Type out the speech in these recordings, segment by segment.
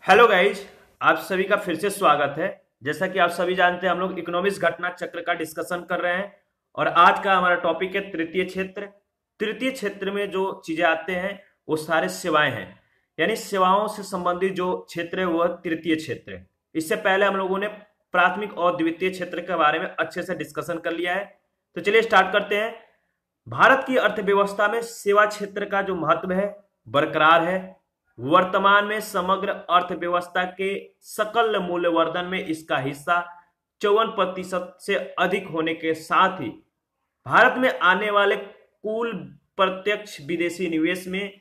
Hello guys, आप सभी का फिर से स्वागत है। जैसा कि आप सभी जानते हैं, हम लोग इकोनॉमिक्स घटना चक्र का डिस्कशन कर रहे हैं और आज का हमारा टॉपिक है तृतीय क्षेत्र। तृतीय क्षेत्र में जो चीजें आते हैं वो सारे सेवाएं हैं, यानी सेवाओं से संबंधित जो क्षेत्र है वह तृतीय क्षेत्र है। इससे पहले हम लोगों ने प्राथमिक और द्वितीय क्षेत्र के बारे में अच्छे से डिस्कशन कर लिया है। तो चलिए स्टार्ट करते हैं। भारत की अर्थव्यवस्था में सेवा क्षेत्र का जो महत्व है बरकरार है। वर्तमान में समग्र अर्थव्यवस्था के सकल मूल्यवर्धन में इसका हिस्सा 54% से अधिक होने के साथ ही भारत में आने वाले कुल प्रत्यक्ष विदेशी निवेश में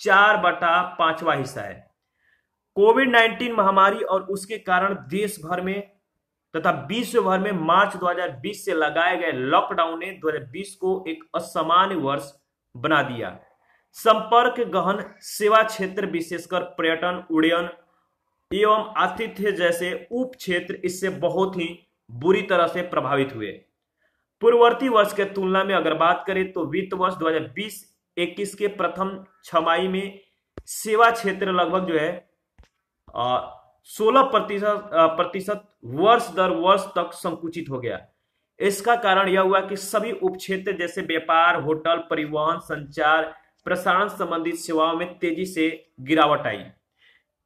4/5वां हिस्सा है। कोविड-19 महामारी और उसके कारण देश भर में तथा विश्व भर में मार्च 2020 से लगाए गए लॉकडाउन ने 2020 को एक असामान्य वर्ष बना दिया। संपर्क गहन सेवा क्षेत्र विशेषकर पर्यटन, उड्डयन एवं आतिथ्य जैसे उप क्षेत्र इससे बहुत ही बुरी तरह से प्रभावित हुए। पूर्ववर्ती वर्ष के तुलना में अगर बात करें तो वित्त वर्ष 2020-21 के प्रथम छमाही में सेवा क्षेत्र लगभग जो है 16% वर्ष दर वर्ष तक संकुचित हो गया। इसका कारण यह हुआ कि सभी उपक्षेत्र जैसे व्यापार, होटल, परिवहन, संचार, प्रसारण संबंधित सेवाओं में तेजी से गिरावट आई।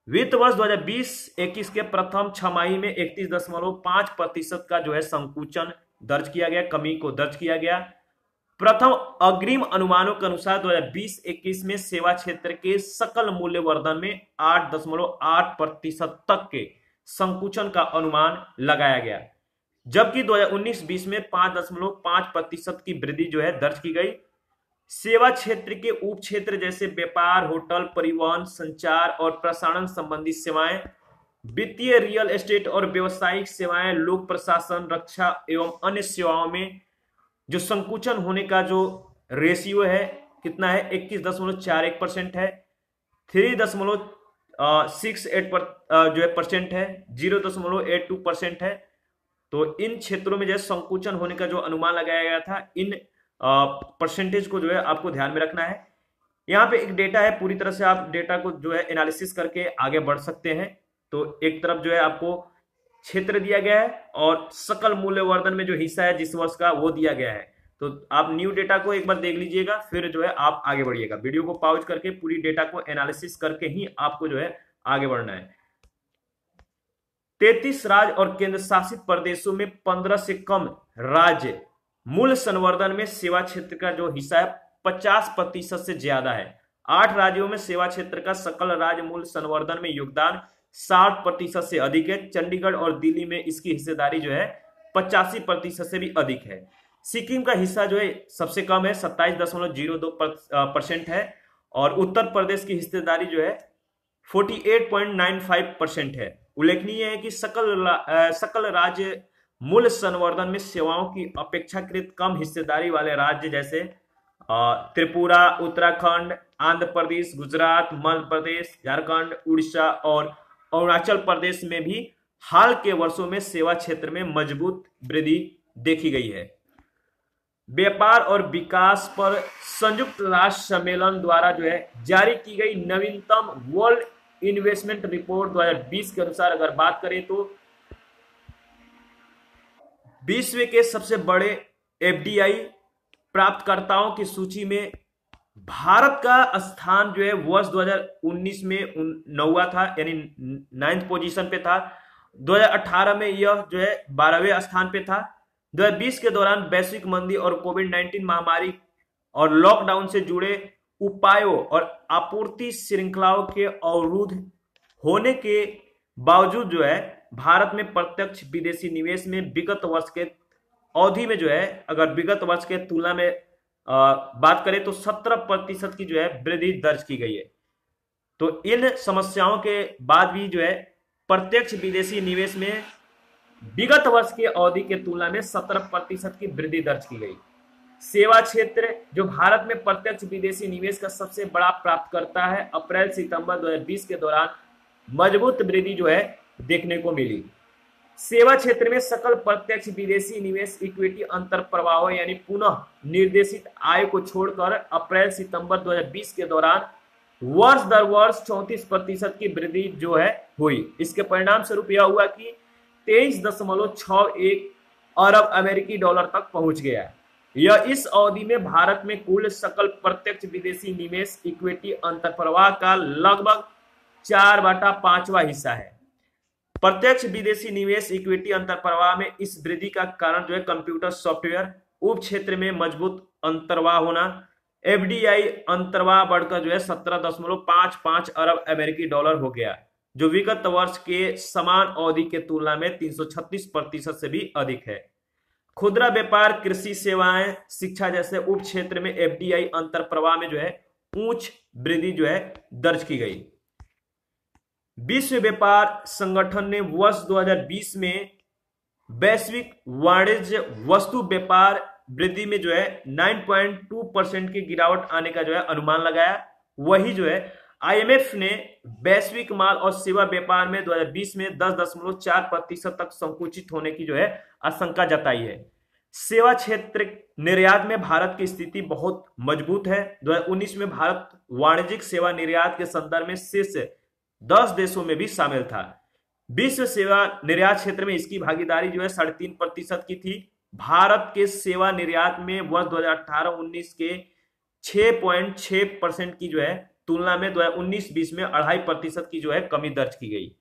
वित्त वर्ष 2020-21 के प्रथम छमाही में 31.5% का जो है संकुचन दर्ज किया गया, कमी को दर्ज किया गया। प्रथम अग्रिम अनुमानों के अनुसार 2020-21 में सेवा क्षेत्र के सकल मूल्यवर्धन में 8.8% तक के संकुचन का अनुमान लगाया गया, जबकि 2019-20 में 5.5% की वृद्धि जो है दर्ज की गई। सेवा क्षेत्र के उप क्षेत्र जैसे व्यापार, होटल, परिवहन, संचार और प्रसारण संबंधी सेवाएं, वित्तीय, रियल एस्टेट और व्यवसायिक सेवाएं, लोक प्रशासन, रक्षा एवं अन्य सेवाओं में जो संकुचन होने का जो रेशियो है कितना है 21.41% है। 3.68 जो है परसेंट है, 0.82% है। तो इन क्षेत्रों में जो है संकुचन होने का जो अनुमान लगाया गया था, इन परसेंटेज को जो है आपको ध्यान में रखना है। यहाँ पे एक डेटा है, पूरी तरह से आप डेटा को जो है एनालिसिस करके आगे बढ़ सकते हैं। तो एक तरफ जो है आपको क्षेत्र दिया गया है और सकल मूल्यवर्धन में जो हिस्सा है जिस वर्ष का वो दिया गया है। तो आप न्यू डेटा को एक बार देख लीजिएगा, फिर जो है आप आगे बढ़िएगा। वीडियो को पॉज करके पूरी डेटा को एनालिसिस करके ही आपको जो है आगे बढ़ना है। 33 राज्य और केंद्र शासित प्रदेशों में 15 से कम राज्य मूल्य संवर्धन में सेवा क्षेत्र का जो हिस्सा है 50% से ज्यादा है। 8 राज्यों में सेवा क्षेत्र का सकल राज्य मूल्य संवर्धन में योगदान 60% से अधिक है। चंडीगढ़ और दिल्ली में इसकी हिस्सेदारी जो है 85% से भी अधिक है। सिक्किम का हिस्सा जो है सबसे कम है, 27.02% है और उत्तर प्रदेश की हिस्सेदारी जो है 48.95% है। उल्लेखनीय है कि सकल राज्य मूल्य संवर्धन में सेवाओं की अपेक्षाकृत कम हिस्सेदारी वाले राज्य जैसे त्रिपुरा, उत्तराखंड, आंध्र प्रदेश, गुजरात, मध्य प्रदेश, झारखंड, उड़ीसा और अरुणाचल प्रदेश में भी हाल के वर्षों में सेवा क्षेत्र में मजबूत वृद्धि देखी गई है। व्यापार और विकास पर संयुक्त राष्ट्र सम्मेलन द्वारा जो है जारी की गई नवीनतम वर्ल्ड इन्वेस्टमेंट रिपोर्ट 2020 के अनुसार अगर बात करें तो विश्व के सबसे बड़े एफडीआई प्राप्तकर्ताओं की सूची में भारत का स्थान जो है वर्ष 2019 में 9वां था, यानी 9th पोजीशन पे था। 2018 में यह जो है 12वें स्थान पे था। 2020 के दौरान वैश्विक मंदी और कोविड-19 महामारी और लॉकडाउन से जुड़े उपायों और आपूर्ति श्रृंखलाओं के अवरुद्ध होने के बावजूद जो है भारत में प्रत्यक्ष विदेशी निवेश में विगत वर्ष के अवधि में जो है, अगर विगत वर्ष के तुलना में बात करें तो 17% की जो है वृद्धि दर्ज की गई है। तो इन समस्याओं के बाद भी जो है प्रत्यक्ष विदेशी निवेश में विगत वर्ष की अवधि के तुलना में 17% की वृद्धि दर्ज की गई। सेवा क्षेत्र जो भारत में प्रत्यक्ष विदेशी निवेश का सबसे बड़ा प्राप्तकर्ता है, अप्रैल सितंबर 2020 के दौरान मजबूत वृद्धि जो है देखने को मिली। सेवा क्षेत्र में सकल प्रत्यक्ष विदेशी निवेश इक्विटी अंतर प्रवाह यानी पुनः निर्देशित आय को छोड़कर अप्रैल सितंबर 2020 के दौरान वर्ष दर वर्ष 34% की वृद्धि जो है हुई। इसके परिणाम स्वरूप यह हुआ कि 23.61 अरब अमेरिकी डॉलर तक पहुंच गया। यह इस अवधि में भारत में कुल सकल प्रत्यक्ष विदेशी निवेश इक्विटी अंतर्प्रवाह का लगभग 4/5वां हिस्सा है। प्रत्यक्ष विदेशी निवेश इक्विटी अंतर्प्रवाह में इस वृद्धि का कारण जो है कंप्यूटर सॉफ्टवेयर उप क्षेत्र में मजबूत अंतर्वाह होना। एफडीआई अंतर्वाह बढ़कर जो है 17.55 अरब अमेरिकी डॉलर हो गया, जो विगत वर्ष के समान अवधि के तुलना में 336% से भी अधिक है। खुदरा व्यापार, कृषि सेवाएं, शिक्षा जैसे उप क्षेत्र में एफडीआई अंतर्प्रवाह में जो है उच्च वृद्धि जो है दर्ज की गई। विश्व व्यापार संगठन ने वर्ष 2020 में वैश्विक वाणिज्य वस्तु व्यापार वृद्धि में जो है 9.2% की गिरावट आने का जो है अनुमान लगाया। वही जो है आईएमएफ ने वैश्विक माल और सेवा व्यापार में 2020 में 10.4% तक संकुचित होने की जो है आशंका जताई है। सेवा क्षेत्र निर्यात में भारत की स्थिति बहुत मजबूत है। 2019 में भारत वाणिज्यिक सेवा निर्यात के संदर्भ में शीर्ष 10 देशों में भी शामिल था। विश्व सेवा निर्यात क्षेत्र में इसकी भागीदारी जो है 3.5% की थी। भारत के सेवा निर्यात में वर्ष 2018-19 के 6.6% की जो है तुलना में 2019-20 में 2.5% की जो है कमी दर्ज की गई।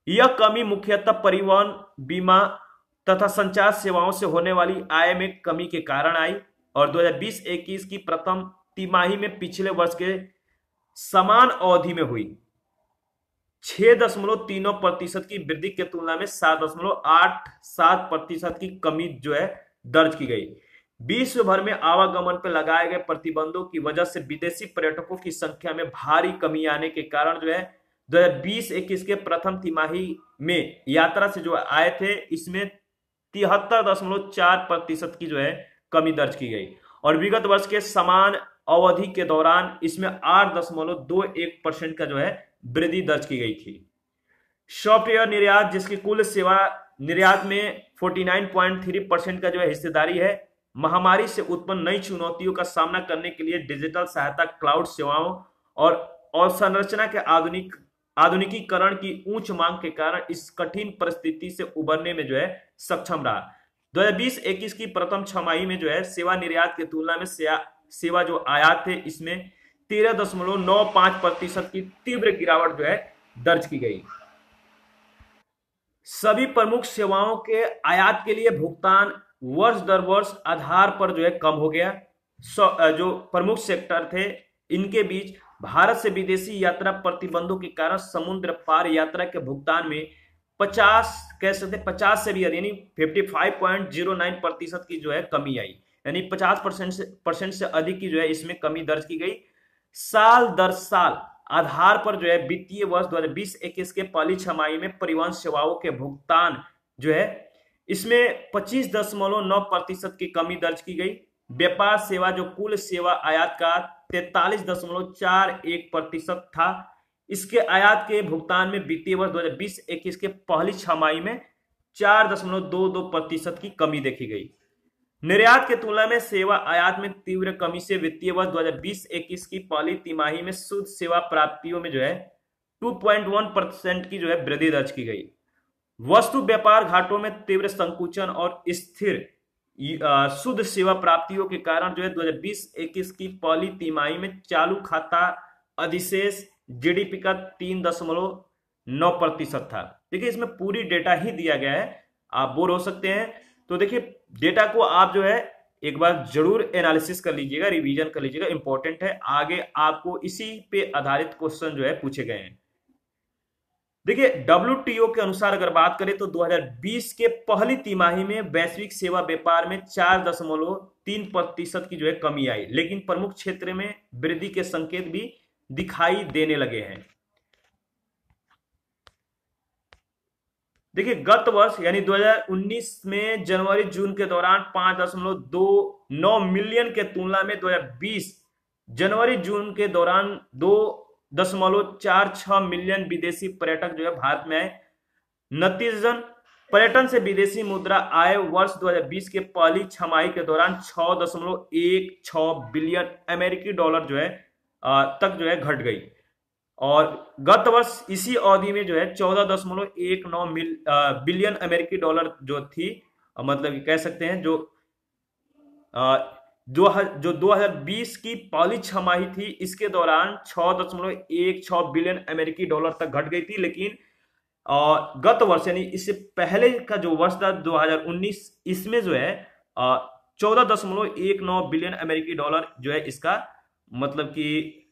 यह कमी मुख्यतः परिवहन, बीमा तथा संचार सेवाओं से होने वाली आय में कमी के कारण आई और 2020-21 की प्रथम तिमाही में पिछले वर्ष के समान अवधि में हुई 6.3% की वृद्धि के तुलना में 7.87% की कमी जो है दर्ज की गई। विश्व भर में आवागमन पर लगाए गए प्रतिबंधों की वजह से विदेशी पर्यटकों की संख्या में भारी कमी आने के कारण जो है 2020-21 के प्रथम तिमाही में यात्रा से जो आए थे इसमें 73.4% की जो है कमी दर्ज की गई और विगत वर्ष के समान अवधि के दौरान इसमें 8.21% का जो है वृद्धि दर्ज की गई थी। सॉफ्टवेयर निर्यात, जिसकी कुल सेवा निर्यात में 49.3% का जो है हिस्सेदारी है, महामारी से उत्पन्न नई चुनौतियों का सामना करने के लिए डिजिटल सहायता, क्लाउड सेवाओं और अवसंरचना के आधुनिकीकरण की उच्च मांग के कारण इस कठिन परिस्थिति से उबरने में जो है सक्षम रहा। 2020-21 की प्रथम छमाही में जो है सेवा निर्यात की तुलना में सेवा जो आयात थे इसमें 13.95% की तीव्र गिरावट जो है दर्ज की गई। सभी प्रमुख सेवाओं के आयात के लिए भुगतान वर्ष दर वर्ष आधार पर जो है कम हो गया। जो प्रमुख सेक्टर थे इनके बीच भारत से विदेशी यात्रा प्रतिबंधों के कारण समुद्र पार यात्रा के भुगतान में 50 से भी यानी 55.09% की जो है कमी आई, यानी 50% से अधिक की जो है इसमें कमी दर्ज की गई। साल दर साल आधार पर जो है वित्तीय वर्ष 2020-21 के पहली छमाही में परिवहन सेवाओं के भुगतान जो है इसमें 25.9% की कमी दर्ज की गई। व्यापार सेवा जो कुल सेवा आयात का 43.41% था, इसके आयात के भुगतान में वित्तीय वर्ष 2020-21 के पहली छमाही में 4.22% की कमी देखी गई। निर्यात के तुलना में सेवा आयात में तीव्र कमी से वित्तीय वर्ष 2020-21 की पहली तिमाही में शुद्ध सेवा प्राप्तियों में जो है 2.1% की जो है वृद्धि दर्ज की गई। वस्तु व्यापार घाटों में तीव्र संकुचन और स्थिर शुद्ध सेवा प्राप्तियों के कारण जो है 2020-21 की पहली तिमाही में चालू खाता अधिशेष जीडीपी का 3.9% था। देखिए इसमें पूरी डेटा ही दिया गया है, आप बोर हो सकते हैं तो देखिए डेटा को आप जो है एक बार जरूर एनालिसिस कर लीजिएगा, रिवीजन कर लीजिएगा, इंपॉर्टेंट है। आगे आपको इसी पे आधारित क्वेश्चन जो है पूछे गए हैं। देखिए डब्ल्यूटीओ के अनुसार अगर बात करें तो 2020 के पहली तिमाही में वैश्विक सेवा व्यापार में 4.3% की जो है कमी आई, लेकिन प्रमुख क्षेत्र में वृद्धि के संकेत भी दिखाई देने लगे हैं। देखिए गत वर्ष यानी 2019 में जनवरी जून के दौरान 5.29 मिलियन के तुलना में 2020 जनवरी जून के दौरान 2.46 मिलियन विदेशी पर्यटक जो है भारत में आए। नतीजतन पर्यटन से विदेशी मुद्रा आय वर्ष 2020 के पहली छमाही के दौरान 6.16 बिलियन अमेरिकी डॉलर जो है तक जो है घट गई। और गत वर्ष इसी अवधि में जो है 14.19 बिलियन अमेरिकी डॉलर जो थी, मतलब कि कह सकते हैं जो 2020 की पहली छमाही थी, इसके दौरान 6.16 बिलियन अमेरिकी डॉलर तक घट गई थी। लेकिन गत वर्ष यानी इससे पहले का जो वर्ष था 2019, इसमें जो है 14.19 बिलियन अमेरिकी डॉलर जो है इसका मतलब कि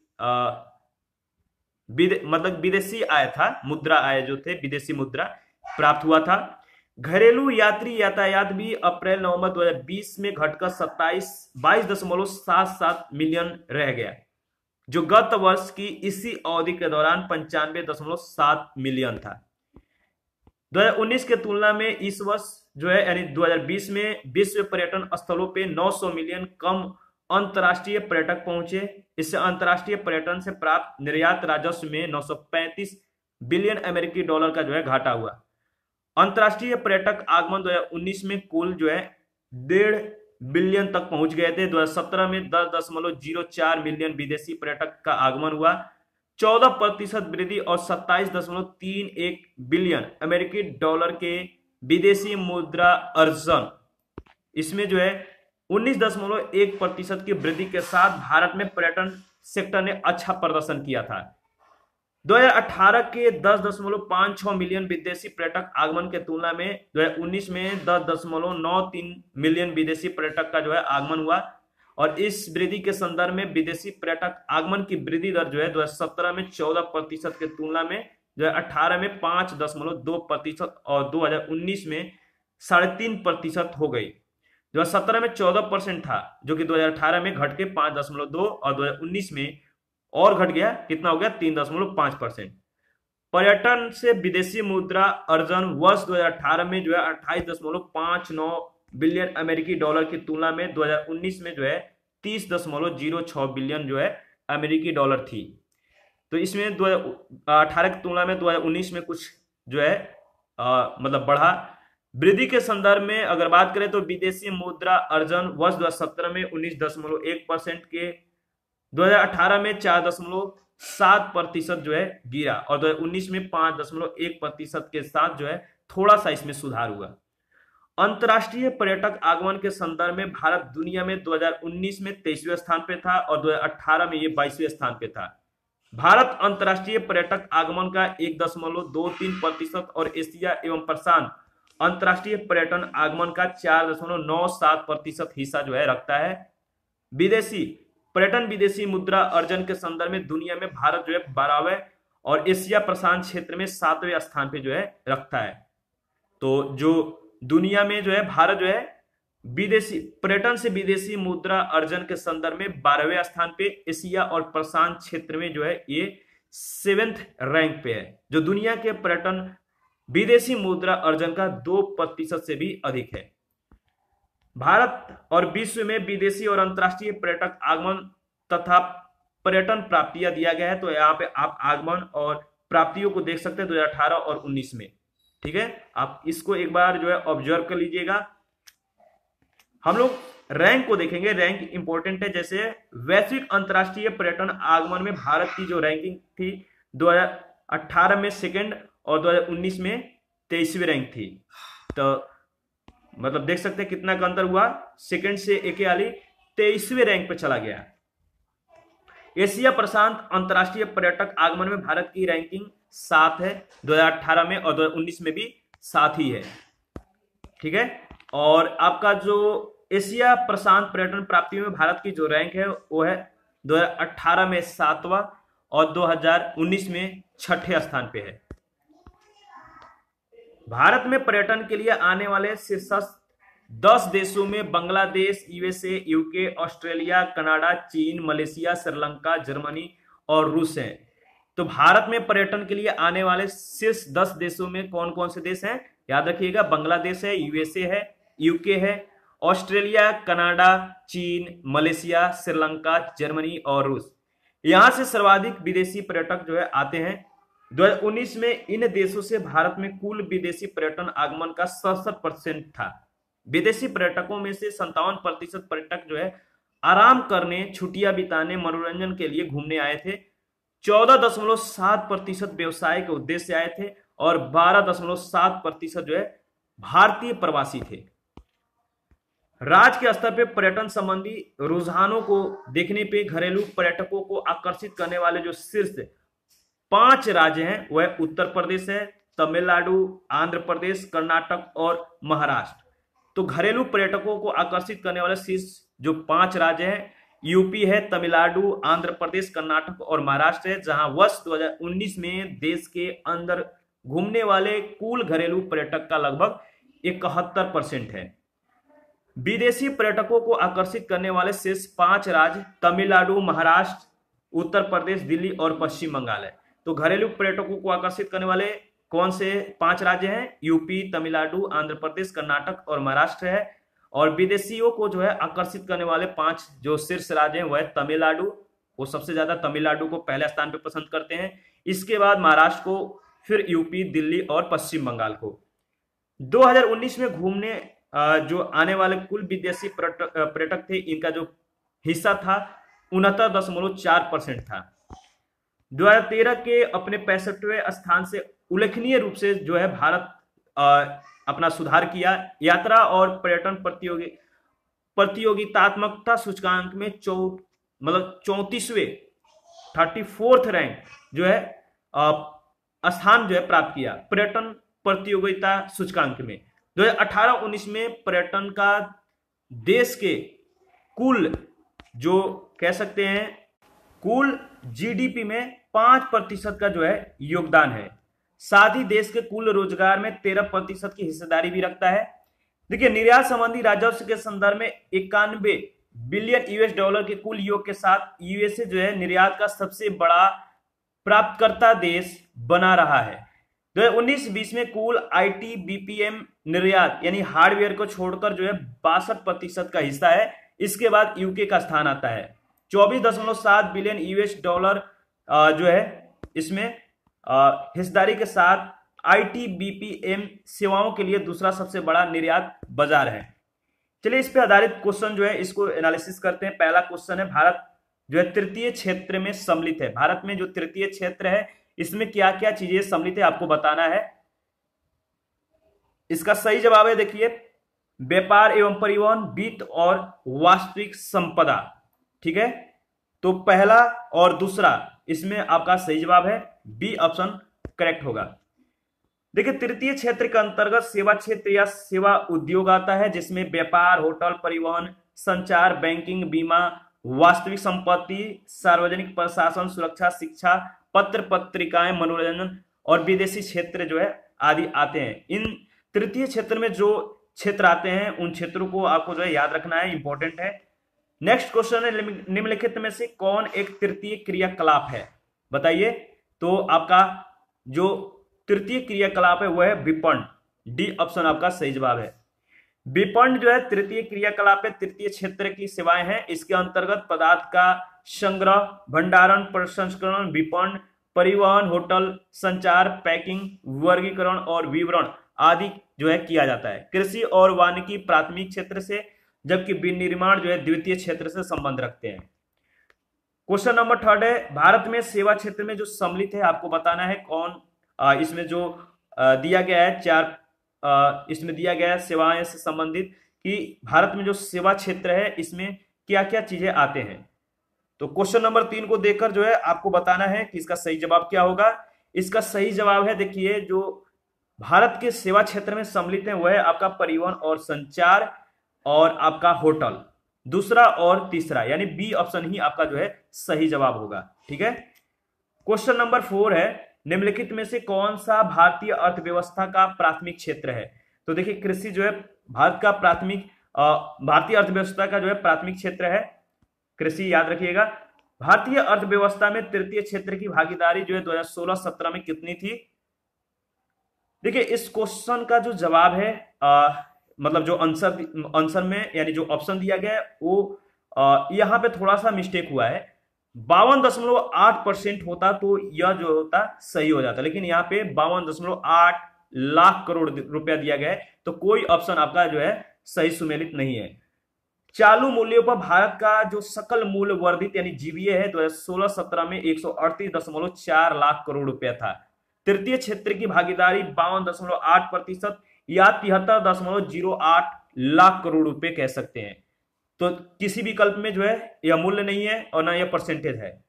मतलब विदेशी आय था, मुद्रा आय जो थे विदेशी मुद्रा प्राप्त हुआ था। घरेलू यात्री यातायात भी अप्रैल नवंबर 2020 में घटकर 22.77 मिलियन रह गया, जो गत वर्ष की इसी अवधि के दौरान 95.7 मिलियन था। 2019 के तुलना में इस वर्ष जो है यानी 2020 में विश्व पर्यटन स्थलों पे 900 मिलियन कम अंतर्राष्ट्रीय पर्यटक पहुंचे। इससे अंतर्राष्ट्रीय पर्यटन से प्राप्त निर्यात राजस्व में 935 बिलियन अमेरिकी डॉलर का जो है घाटा हुआ। अंतर्राष्ट्रीय पर्यटक आगमन 2019 में कुल जो है 1.5 बिलियन तक पहुंच गए थे। 2017 में 10.04 मिलियन विदेशी पर्यटक का आगमन हुआ, 14% वृद्धि और 27.31 बिलियन अमेरिकी डॉलर के विदेशी मुद्रा अर्जन। इसमें जो है 19.1% की वृद्धि के साथ भारत में पर्यटन सेक्टर ने अच्छा प्रदर्शन किया था। 2018 के 10.56 मिलियन विदेशी पर्यटक आगमन के तुलना में 2019 में 10.93 मिलियन विदेशी पर्यटक का जो है आगमन हुआ। और इस वृद्धि के संदर्भ में विदेशी पर्यटक आगमन की वृद्धि दर जो है 2017 में 14% के तुलना में 2018 में 5.2% और 2019 में 3.5% हो गई। 2017 में 14% था, जो कि 2018 में घट के 5.2 और 2019 में और घट गया, कितना हो गया 3.5%। पर्यटन से विदेशी मुद्रा अर्जन वर्ष 2018 में जो है 28.59 बिलियन अमेरिकी डॉलर की तुलना में 2019 में जो है 30.06 बिलियन जो है अमेरिकी डॉलर थी। तो इसमें 2018 की तुलना में 2019 में कुछ जो है मतलब बढ़ा। वृद्धि के संदर्भ में अगर बात करें तो विदेशी मुद्रा अर्जन वर्ष 2017 में 19.1% के 2018 में 4.7% जो है गिरा और 2019 में 5.1% के साथ जो है थोड़ा सा इसमें सुधार हुआ। अंतर्राष्ट्रीय पर्यटक आगमन के संदर्भ में भारत दुनिया में 2019 में 23वें स्थान पे था और 2018 में ये 22वें स्थान पे था। भारत अंतर्राष्ट्रीय पर्यटक आगमन का 1.23% और एशिया एवं प्रशांत अंतर्राष्ट्रीय पर्यटन आगमन का 4.97% हिस्सा जो है रखता है। विदेशी मुद्रा अर्जन के संदर्भ में दुनिया में भारत जो है 12वें और एशिया प्रशांत क्षेत्र में 7वें स्थान पे जो है रखता है। तो जो दुनिया में जो है भारत जो है विदेशी पर्यटन से विदेशी मुद्रा अर्जन के संदर्भ में 12वें स्थान पे, एशिया और प्रशांत क्षेत्र में जो है ये 7th रैंक पे है, जो दुनिया के पर्यटन विदेशी मुद्रा अर्जन का 2% से भी अधिक है। भारत और विश्व में विदेशी और अंतर्राष्ट्रीय पर्यटक आगमन तथा पर्यटन प्राप्तियां दिया गया है। तो यहाँ पे आप आगमन और प्राप्तियों को देख सकते हैं 2018 और 19 में। ठीक है, आप इसको एक बार जो है ऑब्जर्व कर लीजिएगा। हम लोग रैंक को देखेंगे, रैंक इंपॉर्टेंट है। जैसे वैश्विक अंतर्राष्ट्रीय पर्यटन आगमन में भारत की जो रैंकिंग थी 2018 में 2nd और 2019 में 23वीं रैंक थी। तो मतलब देख सकते हैं कितना का अंतर हुआ, 2nd से एक वाली 23वें रैंक पे चला गया। एशिया प्रशांत अंतर्राष्ट्रीय पर्यटक आगमन में भारत की रैंकिंग 7 है 2018 में और 2019 में भी 7 ही है। ठीक है, और आपका जो एशिया प्रशांत पर्यटन प्राप्ति में भारत की जो रैंक है वो है 2018 में 7वां और 2019 में 6ठे स्थान पे है। भारत में पर्यटन के लिए आने वाले शीर्ष 10 देशों में Bangladesh, USA, UK, Australia, Canada, चीन, मलेशिया, श्रीलंका, जर्मनी और रूस हैं। तो भारत में पर्यटन के लिए आने वाले शीर्ष 10 देशों में कौन कौन से देश हैं, याद रखिएगा। बांग्लादेश है, यूएसए है, यूके है, ऑस्ट्रेलिया, कनाडा, चीन, मलेशिया, श्रीलंका, जर्मनी और रूस। यहां से सर्वाधिक विदेशी पर्यटक जो है आते हैं। 2019 में इन देशों से भारत में कुल विदेशी पर्यटन आगमन का 67% था। विदेशी पर्यटकों में से 57% पर्यटक जो है आराम करने, छुट्टियां बिताने, मनोरंजन के लिए घूमने आए थे। 14.7% व्यवसाय के उद्देश्य से आए थे और 12.7% जो है भारतीय प्रवासी थे। राज्य के स्तर पे पर्यटन संबंधी रुझानों को देखने पे घरेलू पर्यटकों को आकर्षित करने वाले जो शीर्ष 5 राज्य हैं वह उत्तर प्रदेश है, तमिलनाडु, आंध्र प्रदेश, कर्नाटक और महाराष्ट्र। तो घरेलू पर्यटकों को आकर्षित करने वाले शीर्ष जो 5 राज्य हैं यूपी है, तमिलनाडु, आंध्र प्रदेश, कर्नाटक और महाराष्ट्र है, जहां वर्ष 2019 में देश के अंदर घूमने वाले कुल घरेलू पर्यटक का लगभग 71% है। विदेशी पर्यटकों को आकर्षित करने वाले शेष 5 राज्य तमिलनाडु, महाराष्ट्र, उत्तर प्रदेश, दिल्ली और पश्चिम बंगाल है। तो घरेलू पर्यटकों को आकर्षित करने वाले कौन से 5 राज्य हैं? यूपी, तमिलनाडु, आंध्र प्रदेश, कर्नाटक और महाराष्ट्र है। और विदेशियों को जो है आकर्षित करने वाले 5 जो शीर्ष राज्य हैं वह तमिलनाडु, वो सबसे ज्यादा तमिलनाडु को पहले स्थान पर पसंद करते हैं, इसके बाद महाराष्ट्र को, फिर यूपी, दिल्ली और पश्चिम बंगाल को। 2019 में घूमने जो आने वाले कुल विदेशी पर्यटक थे, इनका जो हिस्सा था 69.4% था। 2013 के अपने 65वें स्थान से उल्लेखनीय रूप से जो है भारत अपना सुधार किया। यात्रा और पर्यटन प्रतियोगितात्मकता सूचकांक में 34वें 34th रैंक जो है स्थान जो है प्राप्त किया पर्यटन प्रतियोगिता सूचकांक में। 2018-19 में पर्यटन का देश के कुल जो कह सकते हैं कुल जीडीपी में 5% का जो है योगदान है। साथ ही देश के कुल रोजगार में 13% की हिस्सेदारी भी रखता है। देखिए, निर्यात संबंधी राजस्व के संदर्भ में 91 बिलियन US के कुल योग के साथ यूएसए जो है निर्यात का सबसे बड़ा प्राप्तकर्ता देश बना रहा है। 2019-20 में कुल आईटी बीपीएम निर्यात यानी हार्डवेयर को छोड़कर जो है 62% का हिस्सा है। इसके बाद यूके का स्थान आता है। 24.7 बिलियन US जो है इसमें हिस्सेदारी के साथ आईटी बीपीएम सेवाओं के लिए दूसरा सबसे बड़ा निर्यात बाजार है। चलिए, इस पे आधारित क्वेश्चन जो है इसको एनालिसिस करते हैं। पहला क्वेश्चन है, भारत जो है तृतीय क्षेत्र में सम्मिलित है। भारत में जो तृतीय क्षेत्र है इसमें क्या क्या चीजें सम्मिलित है आपको बताना है। इसका सही जवाब है, देखिए, व्यापार एवं परिवहन, वित्त और वास्तविक संपदा। ठीक है, तो पहला और दूसरा इसमें आपका सही जवाब है, बी ऑप्शन करेक्ट होगा। देखिए, तृतीय क्षेत्र के अंतर्गत सेवा क्षेत्र या सेवा उद्योग आता है, जिसमें व्यापार, होटल, परिवहन, संचार, बैंकिंग, बीमा, वास्तविक संपत्ति, सार्वजनिक प्रशासन, सुरक्षा, शिक्षा, पत्र पत्रिकाएं, मनोरंजन और विदेशी क्षेत्र जो है आदि आते हैं। इन तृतीय क्षेत्र में जो क्षेत्र आते हैं उन क्षेत्रों को आपको जो है याद रखना है, इंपॉर्टेंट है। नेक्स्ट क्वेश्चन है, निम्नलिखित में से कौन एक तृतीय क्रियाकलाप है? बताइए। तो आपका जो तृतीय क्रियाकलाप है वह है विपणन। डी ऑप्शन आपका सही जवाब है। विपणन जो है तृतीय क्रियाकलाप है, तृतीय क्षेत्र की सेवाएं हैं। इसके अंतर्गत पदार्थ का संग्रह, भंडारण, प्रसंस्करण, विपणन, परिवहन, होटल, संचार, पैकिंग, वर्गीकरण और विवरण आदि जो है किया जाता है। कृषि और वानिकी प्राथमिक क्षेत्र से, जबकि विनिर्माण जो है द्वितीय क्षेत्र से संबंध रखते हैं। क्वेश्चन नंबर 3 है, भारत में सेवा क्षेत्र में जो सम्मिलित है आपको बताना है कौन। इसमें जो दिया गया है 4 इसमें दिया गया है सेवाएं से संबंधित कि भारत में जो सेवा क्षेत्र है इसमें क्या क्या चीजें आते हैं। तो क्वेश्चन नंबर 3 को देखकर जो है आपको बताना है कि इसका सही जवाब क्या होगा। इसका सही जवाब है, देखिए, जो भारत के सेवा क्षेत्र में सम्मिलित है वह है आपका परिवहन और संचार और आपका होटल। दूसरा और तीसरा यानी बी ऑप्शन ही आपका जो है सही जवाब होगा। ठीक है। क्वेश्चन नंबर 4 है, निम्नलिखित में से कौन सा भारतीय अर्थव्यवस्था का प्राथमिक क्षेत्र है? तो देखिए, कृषि जो है भारतीय अर्थव्यवस्था का जो है प्राथमिक क्षेत्र है। कृषि याद रखिएगा। भारतीय अर्थव्यवस्था में तृतीय क्षेत्र की भागीदारी जो है 2016-17 में कितनी थी? देखिए, इस क्वेश्चन का जो जवाब है मतलब जो आंसर में यानी जो ऑप्शन दिया गया है वो यहां पे थोड़ा सा मिस्टेक हुआ है। 52.8% होता तो यह जो होता सही हो जाता, लेकिन यहाँ पे 52.8 लाख करोड़ रुपया दिया गया है, तो कोई ऑप्शन आपका जो है सही सुमेलित नहीं है। चालू मूल्यों पर भारत का जो सकल मूल्य वर्धित यानी जीबीए है 2016-17 में 138.4 लाख करोड़ रुपया था। तृतीय क्षेत्र की भागीदारी 52.8% या 73.08 लाख करोड़ रुपए कह सकते हैं। तो किसी भी विकल्प में जो है यह मूल्य नहीं है और ना यह परसेंटेज है।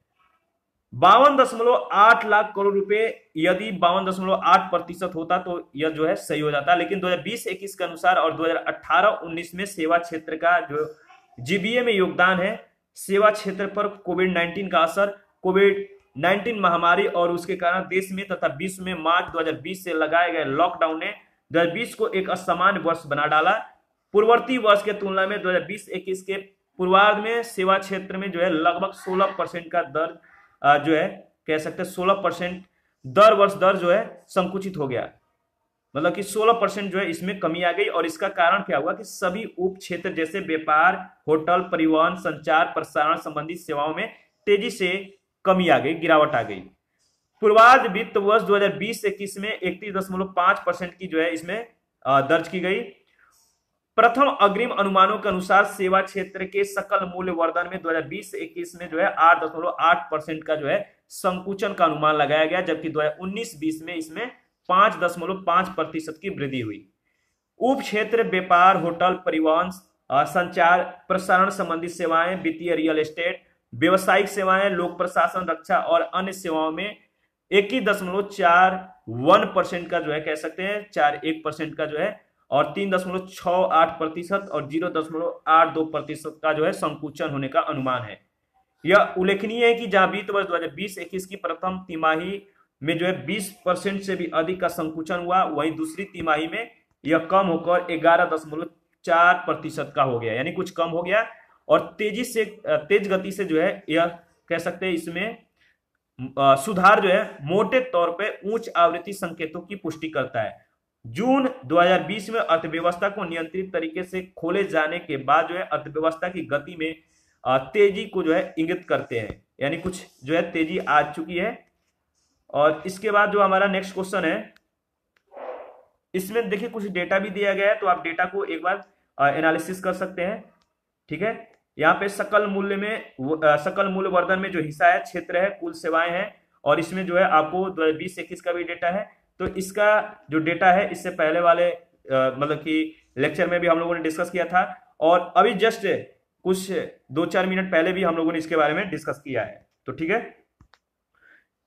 52.8 लाख करोड़ रुपए यदि 52.8% होता तो यह जो है सही हो जाता, लेकिन 2020-21 के अनुसार और 2018-19 में सेवा क्षेत्र का जो जीबीए में योगदान है, सेवा क्षेत्र पर कोविड-19 का असर, कोविड-19 महामारी और उसके कारण देश में तथा विश्व में मार्च 2020 से लगाए गए लॉकडाउन ने 2020 को एक असामान्य वर्ष बना डाला। पूर्ववर्ती वर्ष के तुलना में 2020-21 के पूर्वार्ध में सेवा क्षेत्र में जो है लगभग 16% का दर जो है कह सकते हैं 16% दर जो है संकुचित हो गया, मतलब कि 16% जो है इसमें कमी आ गई। और इसका कारण क्या हुआ कि सभी उप क्षेत्र जैसे व्यापार, होटल, परिवहन, संचार, प्रसारण संबंधी सेवाओं में तेजी से कमी आ गई, गिरावट आ गई। पूर्वार्ध वित्त वर्ष 2020-21 में 31.5% की जो है इसमें दर्ज की गई। प्रथम अग्रिम अनुमानों के अनुसार सेवा क्षेत्र के सकल मूल्य वर्धन में 2020-21 में जो है 8.8% का जो है संकुचन का अनुमान लगाया गया, जबकि 2019-20 में इसमें 5.5% की वृद्धि हुई। उप क्षेत्र व्यापार, होटल, परिवहन, संचार, प्रसारण संबंधी सेवाएं, वित्तीय, रियल एस्टेट, व्यवसायिक सेवाएं, लोक प्रशासन, रक्षा और अन्य सेवाओं में 21.41% का जो है कह सकते हैं 41% का जो है और 3.68% और 0.82% का जो है संकुचन होने का अनुमान है। यह उल्लेखनीय है कि जहां वित्त वर्ष 2020-21 की प्रथम तिमाही में जो है 20% से भी अधिक का संकुचन हुआ, वहीं दूसरी तिमाही में यह कम होकर 11.4% का हो गया, यानी कुछ कम हो गया। और तेज गति से जो है यह कह सकते हैं इसमें सुधार जो है मोटे तौर पर उच्च आवृत्ति संकेतों की पुष्टि करता है। जून 2020 में अर्थव्यवस्था को नियंत्रित तरीके से खोले जाने के बाद जो है अर्थव्यवस्था की गति में तेजी को जो है इंगित करते हैं, यानी कुछ जो है तेजी आ चुकी है। और इसके बाद जो हमारा नेक्स्ट क्वेश्चन है, इसमें देखिए कुछ डेटा भी दिया गया है, तो आप डेटा को एक बार एनालिसिस कर सकते हैं। ठीक है, यहाँ पे सकल मूल्य वर्धन में जो हिस्सा है क्षेत्र है, कुल सेवाएं हैं, और इसमें जो है आपको 2020-21 का भी डेटा है। तो इसका जो डेटा है इससे पहले वाले मतलब कि लेक्चर में भी हम लोगों ने डिस्कस किया था, और अभी जस्ट कुछ 2-4 मिनट पहले भी हम लोगों ने इसके बारे में डिस्कस किया है। तो ठीक है,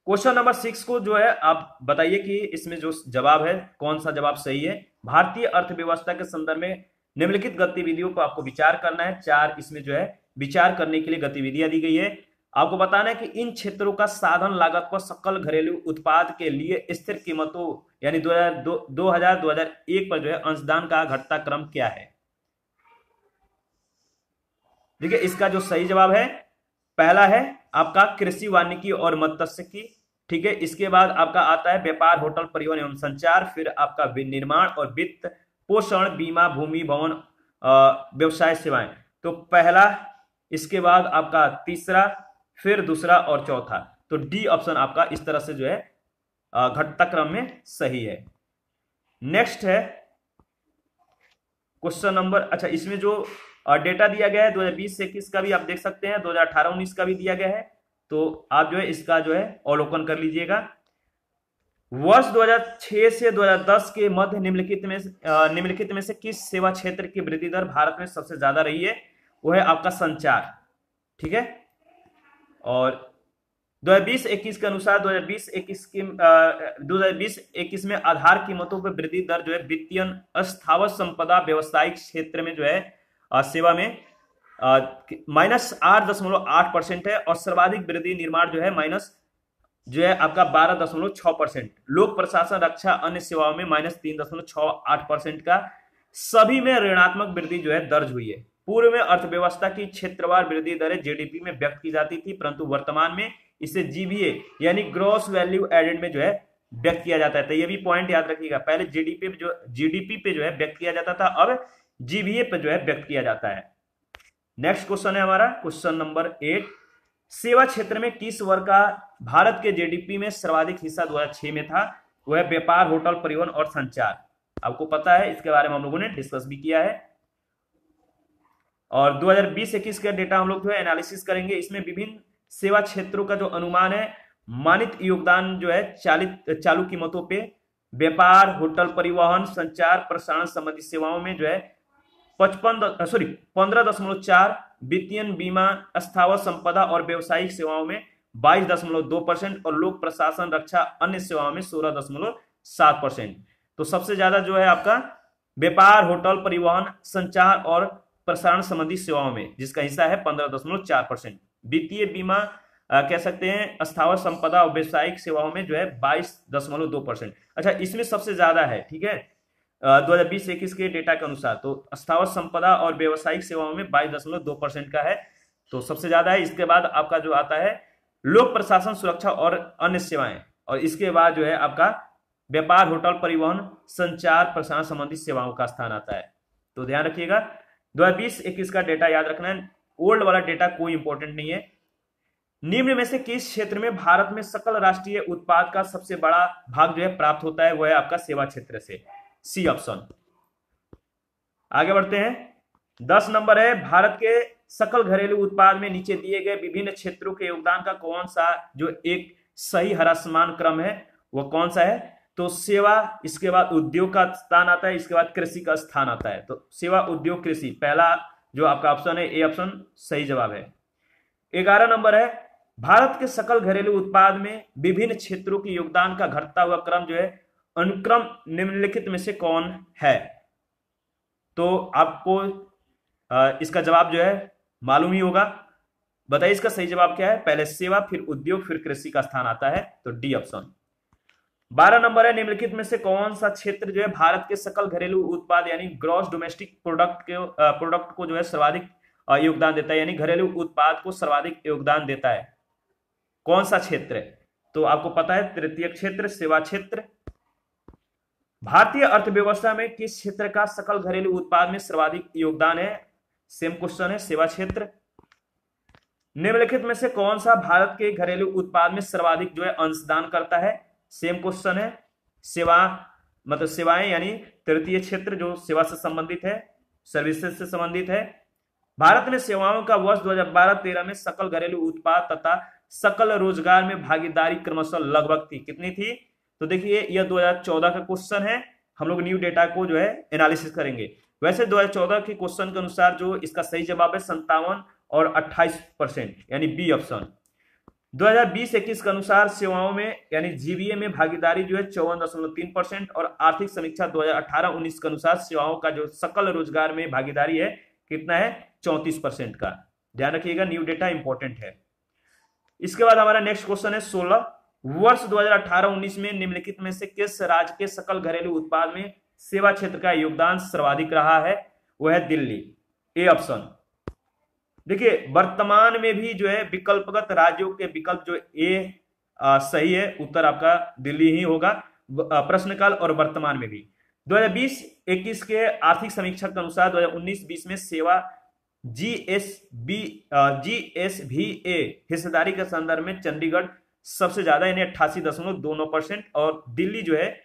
क्वेश्चन नंबर 6 को जो है आप बताइए कि इसमें जो जवाब है कौन सा जवाब सही है। भारतीय अर्थव्यवस्था के संदर्भ में निम्नलिखित गतिविधियों को आपको विचार करना है। 4 इसमें जो है विचार करने के लिए गतिविधियां दी गई है। आपको बताना है कि इन क्षेत्रों का साधन लागत पर सकल घरेलू उत्पाद के लिए स्थिर कीमतों यानी 2000-2001 पर जो है अंशदान का घटता क्रम क्या है। देखिए, इसका जो सही जवाब है पहला है आपका कृषि, वानिकी और मत्स्यिकी। ठीक है, इसके बाद आपका आता है व्यापार, होटल, परिवहन एवं संचार, फिर आपका निर्माण और वित्त, पोषण, बीमा, भूमि, भवन, व्यवसाय, सेवाएं। तो पहला, इसके बाद आपका तीसरा, फिर दूसरा और चौथा। तो डी ऑप्शन आपका इस तरह से जो है घटता क्रम में सही है। नेक्स्ट है क्वेश्चन नंबर, अच्छा इसमें जो डेटा दिया गया है 2020-21 का भी आप देख सकते हैं, 2018-19 का भी दिया गया है, तो आप जो है इसका जो है अवलोकन कर लीजिएगा। वर्ष 2006 से 2010 के मध्य निम्नलिखित में से किस सेवा क्षेत्र की वृद्धि दर भारत में सबसे ज्यादा रही है? वो है आपका संचार। ठीक है, और 2020-21 के अनुसार 2020-21 में आधार कीमतों पर वृद्धि दर जो है वित्तीय, अस्थावर संपदा, व्यवसायिक क्षेत्र में जो है सेवा में -8.8% है, और सर्वाधिक वृद्धि निर्माण जो है माइनस जो है आपका 12.6%, लोक प्रशासन, रक्षा, अन्य सेवाओं में -3.68% का। सभी में ऋणात्मक वृद्धि जो है दर्ज हुई है। पूर्व में अर्थव्यवस्था की क्षेत्रवार वृद्धि दरें जीडीपी में व्यक्त की जाती थी, परंतु वर्तमान में इसे जीबीए यानी ग्रॉस वैल्यू एडेड में जो है व्यक्त किया जाता है। तो ये भी पॉइंट याद रखिएगा, पहले जीडीपी पे जो है व्यक्त किया जाता था, अब जीबीए पे जो है व्यक्त किया जाता है। नेक्स्ट क्वेश्चन है हमारा क्वेश्चन नंबर 8, सेवा क्षेत्र में किस वर्ग का भारत के जीडीपी में सर्वाधिक हिस्सा 2006 में था? वह है व्यापार, होटल, परिवहन और संचार। आपको पता है, इसके बारे में हम लोगों ने डिस्कस भी किया है। और 2020-21 का डेटा हम लोग जो है एनालिसिस करेंगे। इसमें विभिन्न सेवा क्षेत्रों का जो अनुमान है, मानित योगदान जो है चालू कीमतों पे व्यापार, होटल, परिवहन, संचार, प्रसारण संबंधी सेवाओं में जो है 15.4, वित्तीय, बीमा, स्थावर संपदा और व्यवसायिक सेवाओं में 22.2% और लोक प्रशासन, रक्षा, अन्य सेवाओं में 16.7%। तो सबसे ज्यादा जो है आपका व्यापार, होटल, परिवहन, संचार और प्रसारण संबंधी सेवाओं में, जिसका हिस्सा है 15.4%। वित्तीय, बीमा, कह सकते हैं स्थावर संपदा और व्यवसायिक सेवाओं में जो है 22.2%। अच्छा, इसमें सबसे ज्यादा है, ठीक है, 2020-21 के डेटा के अनुसार तो स्थावर संपदा और व्यवसायिक सेवाओं में 22.2% का है, तो सबसे ज्यादा है। इसके बाद आपका जो आता है लोक प्रशासन, सुरक्षा और अन्य सेवाएं, और इसके बाद जो है आपका व्यापार, होटल, परिवहन, संचार, प्रसारण संबंधी सेवाओं का स्थान आता है। तो ध्यान रखिएगा 2020-21 का डेटा याद रखना है, ओल्ड वाला डेटा कोई इंपॉर्टेंट नहीं है। निम्न में से किस क्षेत्र में भारत में सकल राष्ट्रीय उत्पाद का सबसे बड़ा भाग जो है प्राप्त होता है? वो है आपका सेवा क्षेत्र से, सी ऑप्शन। आगे बढ़ते हैं, 10 नंबर है, भारत के सकल घरेलू उत्पाद में नीचे दिए गए विभिन्न क्षेत्रों के योगदान का कौन सा जो एक सही हरासमान क्रम है, वो कौन सा है? तो सेवा, इसके बाद उद्योग का स्थान आता है, इसके बाद कृषि का स्थान आता है। तो सेवा, उद्योग, कृषि, पहला जो आपका ऑप्शन है ए ऑप्शन सही जवाब है। 11 नंबर है, भारत के सकल घरेलू उत्पाद में विभिन्न क्षेत्रों के योगदान का घटता हुआ क्रम जो है अनुक्रम निम्नलिखित में से कौन है? तो आपको इसका जवाब जो है मालूम ही होगा, बताइए इसका सही जवाब क्या है? पहले सेवा, फिर उद्योग, फिर कृषि का स्थान आता है, तो डी ऑप्शन। 12 नंबर है, निम्नलिखित में से कौन सा क्षेत्र जो है भारत के सकल घरेलू उत्पाद यानी ग्रॉस डोमेस्टिक प्रोडक्ट को जो है सर्वाधिक योगदान देता है, यानी घरेलू उत्पाद को सर्वाधिक योगदान देता है? कौन सा क्षेत्र है? तो आपको पता है तृतीय क्षेत्र, सेवा क्षेत्र। भारतीय अर्थव्यवस्था में किस क्षेत्र का सकल घरेलू उत्पाद में सर्वाधिक योगदान है? सेम क्वेश्चन है, सेवा क्षेत्र। निम्नलिखित में से कौन सा भारत के घरेलू उत्पाद में सर्वाधिक जो है अंशदान करता है? सेम क्वेश्चन है, सेवा मतलब सेवाएं यानी तृतीय क्षेत्र जो सेवा से संबंधित है, सर्विसेज से संबंधित है। भारत में सेवाओं का वर्ष 2012-13 में सकल घरेलू उत्पाद तथा सकल रोजगार में भागीदारी क्रमशः लगभग थी, कितनी थी? तो देखिए यह 2014 का क्वेश्चन है, हम लोग न्यू डेटा को जो है एनालिसिस करेंगे। वैसे 2014 के क्वेश्चन के अनुसार जो इसका सही जवाब है 57 और 28%, यानी बी ऑप्शन। 2020-21 के अनुसार सेवाओं में यानी जीबीए में भागीदारी जो है 54.3% और आर्थिक समीक्षा 2018-19 के अनुसार सेवाओं का जो सकल रोजगार में भागीदारी है कितना है? 34% का। ध्यान रखिएगा, न्यू डेटा इंपॉर्टेंट है। इसके बाद हमारा नेक्स्ट क्वेश्चन है 16, वर्ष 2018-19 में निम्नलिखित में से किस राज्य के सकल घरेलू उत्पाद में सेवा क्षेत्र का योगदान सर्वाधिक रहा है? वो है दिल्ली, ए ऑप्शन। देखिए वर्तमान में भी जो है विकल्पगत राज्यों के विकल्प जो ए सही है, उत्तर आपका दिल्ली ही होगा, प्रश्नकाल और वर्तमान में भी। 2020-21 के आर्थिक समीक्षा के अनुसार 2019-20 में सेवा जीएसवीए हिस्सेदारी के संदर्भ में चंडीगढ़ सबसे ज्यादा यानी 88.29% और दिल्ली जो है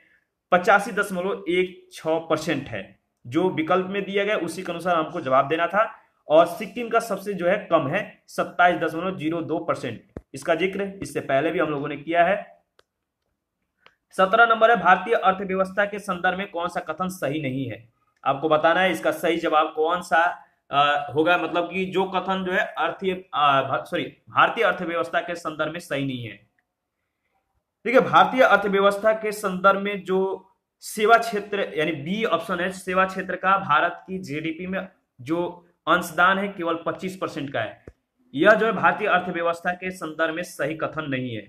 85.16% है। जो विकल्प में दिया गया उसी के अनुसार हमको जवाब देना था। और सिक्किम का सबसे जो है कम है 27.02%, इसका जिक्र इससे पहले भी हम लोगों ने किया है। 17 नंबर है, भारतीय अर्थव्यवस्था के संदर्भ में कौन सा कथन सही नहीं है? आपको बताना है इसका सही जवाब कौन सा होगा, मतलब कि जो कथन जो है भारतीय अर्थव्यवस्था के संदर्भ में सही नहीं है। ठीक है, भारतीय अर्थव्यवस्था के संदर्भ में जो सेवा क्षेत्र यानी बी ऑप्शन है, सेवा क्षेत्र का भारत की जीडीपी में जो अंशदान है केवल 25% का है। यह जो है भारतीय अर्थव्यवस्था के संदर्भ में सही कथन नहीं है।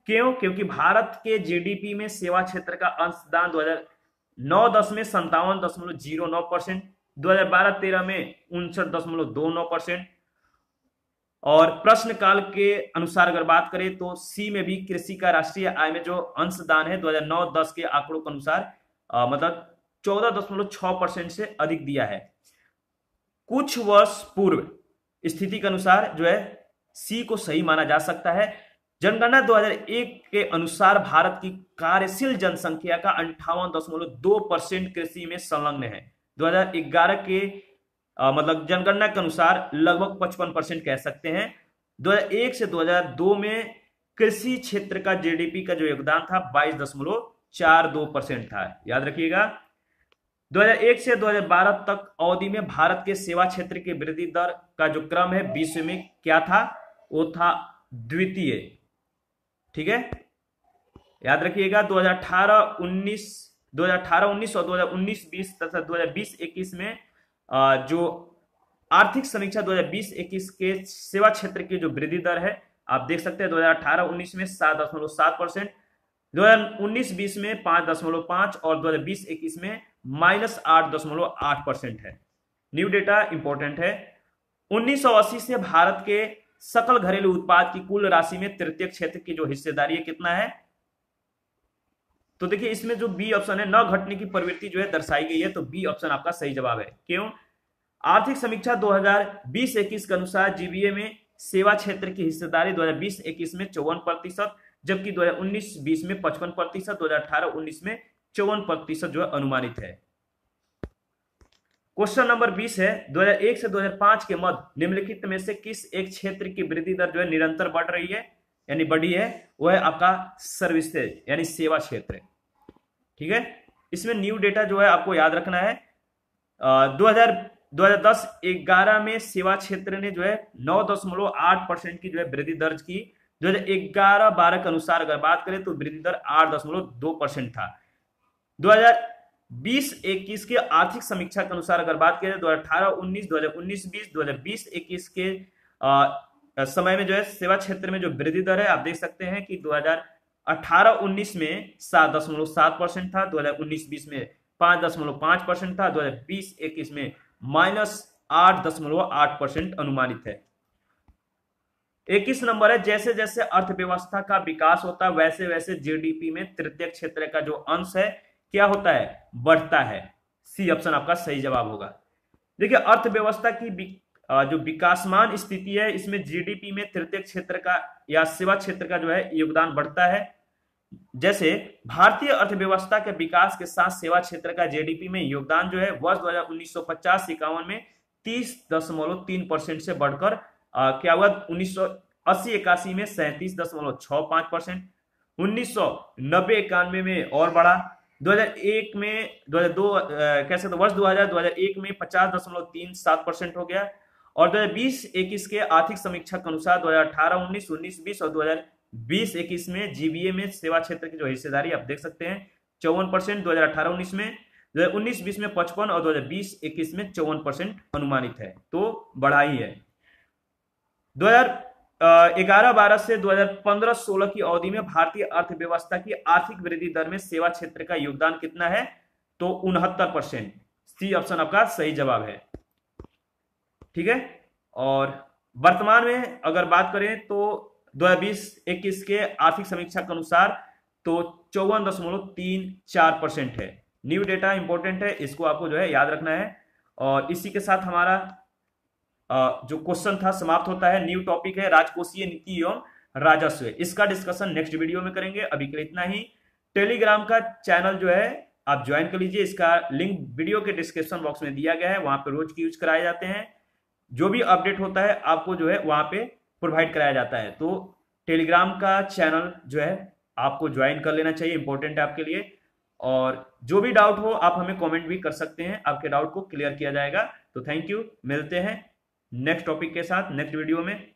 क्यों? क्योंकि भारत के जीडीपी में सेवा क्षेत्र का अंशदान 2009-10 में 57.09%, 2012-13 में 59.29% और प्रश्न काल के अनुसार अगर बात करें तो सी में भी कृषि का राष्ट्रीय आय में जो अंशदान है 2009-10 के आंकड़ों के अनुसार मतलब 14.6% से अधिक दिया है। कुछ वर्ष पूर्व स्थिति के अनुसार जो है सी को सही माना जा सकता है। जनगणना 2001 के अनुसार भारत की कार्यशील जनसंख्या का 58.2% कृषि में संलग्न है। 2011 के मतलब जनगणना के अनुसार लगभग 55% कह सकते हैं। 2001 से 2002 में कृषि क्षेत्र का जीडीपी का जो योगदान था 22.42% था, याद रखिएगा। 2001 से 2012 तक अवधि में भारत के सेवा क्षेत्र की वृद्धि दर का जो क्रम है विश्व में क्या था, वो था द्वितीय। ठीक है, याद रखिएगा। 2018-19 और 2019-20 तथा 2020-21 में जो आर्थिक समीक्षा 2020-21 के सेवा क्षेत्र की जो वृद्धि दर है आप देख सकते हैं 2018-19 में 7.7%, 2019-20 में 5.5 और 2020-21 में -8.8% है। न्यू डेटा इंपॉर्टेंट है। 1980 से भारत के सकल घरेलू उत्पाद की कुल राशि में तृतीय क्षेत्र की जो हिस्सेदारी है कितना है, तो देखिए इसमें जो बी ऑप्शन है न घटने की प्रवृत्ति जो है दर्शाई गई है, तो बी ऑप्शन आपका सही जवाब है। क्यों? आर्थिक समीक्षा 2020-21 के अनुसार जीबीए में सेवा क्षेत्र की हिस्सेदारी 2020-21 में 54%, जबकि 2019-20 में 55%, 2018-19 में 54% जो है अनुमानित है। क्वेश्चन नंबर 20 है, 2001 से 2005 के मध्य निम्नलिखित में से किस एक क्षेत्र की वृद्धि दर जो है निरंतर बढ़ रही है यानी बढ़ी है, वो है आपका सर्विसेज यानी सेवा क्षेत्र। ठीक है, इसमें न्यू डेटा जो है आपको याद रखना है। 2010-11 में सेवा क्षेत्र ने जो है 9.8% की जो है वृद्धि दर्ज की। 2011-12 के अनुसार अगर बात करें तो वृद्धि दर 8.2% था। 2020-21 के आर्थिक समीक्षा के अनुसार अगर बात करें 2018-19, 2019-20, 2020-21 के समय में जो है सेवा क्षेत्र में जो वृद्धि दर है आप देख सकते हैं कि 2018-19 में 7.7% था, 2019-20 में 5.5% था, 2020-21 में -8.8% अनुमानित है। 21 नंबर है, जैसे जैसे अर्थव्यवस्था का विकास होता है वैसे वैसे जीडीपी में तृतीय क्षेत्र का जो अंश है क्या होता है, बढ़ता है। सी ऑप्शन आपका सही जवाब होगा। देखिए अर्थव्यवस्था की जो विकासमान स्थिति है इसमें जीडीपी में तृतीय क्षेत्र का या सेवा क्षेत्र का जो है योगदान बढ़ता है। जैसे भारतीय अर्थव्यवस्था के विकास के साथ सेवा क्षेत्र का जीडीपी में योगदान जो है वर्ष 1950-51 में 30.3% से बढ़कर क्या हुआ 1980-81 में 37.65%, 1990-91 में और बढ़ा, 2001 में 2002 कह सकते वर्ष 2001 में 50.37% हो गया, और 2020-21 के आर्थिक समीक्षा के अनुसार 2018-19, 19-20 और 2020-21 में जीबीए में सेवा क्षेत्र की जो हिस्सेदारी आप देख सकते हैं 54%, 2018-19 में, 2019-20 में 55 और 2020-21 में 54% अनुमानित है, तो बढ़ा ही है। 2011-12 से 2015-16 की अवधि में भारतीय अर्थव्यवस्था की आर्थिक वृद्धि दर में सेवा क्षेत्र का योगदान कितना है, तो 69%। सी ऑप्शन आपका सही जवाब है। ठीक है, और वर्तमान में अगर बात करें तो 2020-21 के आर्थिक समीक्षा के अनुसार तो 54.34% है। न्यू डेटा इंपॉर्टेंट है, इसको आपको जो है याद रखना है। और इसी के साथ हमारा जो क्वेश्चन था समाप्त होता है। न्यू टॉपिक है राजकोषीय नीति एवं राजस्व, इसका डिस्कशन नेक्स्ट वीडियो में करेंगे। अभी के लिए इतना ही। टेलीग्राम का चैनल जो है आप ज्वाइन कर लीजिए, इसका लिंक वीडियो के डिस्क्रिप्शन बॉक्स में दिया गया है, वहां पे रोज की यूज कराए जाते हैं। जो भी अपडेट होता है आपको जो है वहां पे प्रोवाइड कराया जाता है, तो टेलीग्राम का चैनल जो है आपको ज्वाइन कर लेना चाहिए, इंपॉर्टेंट है आपके लिए। और जो भी डाउट हो आप हमें कमेंट भी कर सकते हैं, आपके डाउट को क्लियर किया जाएगा। तो थैंक यू, मिलते हैं नेक्स्ट टॉपिक के साथ नेक्स्ट वीडियो में।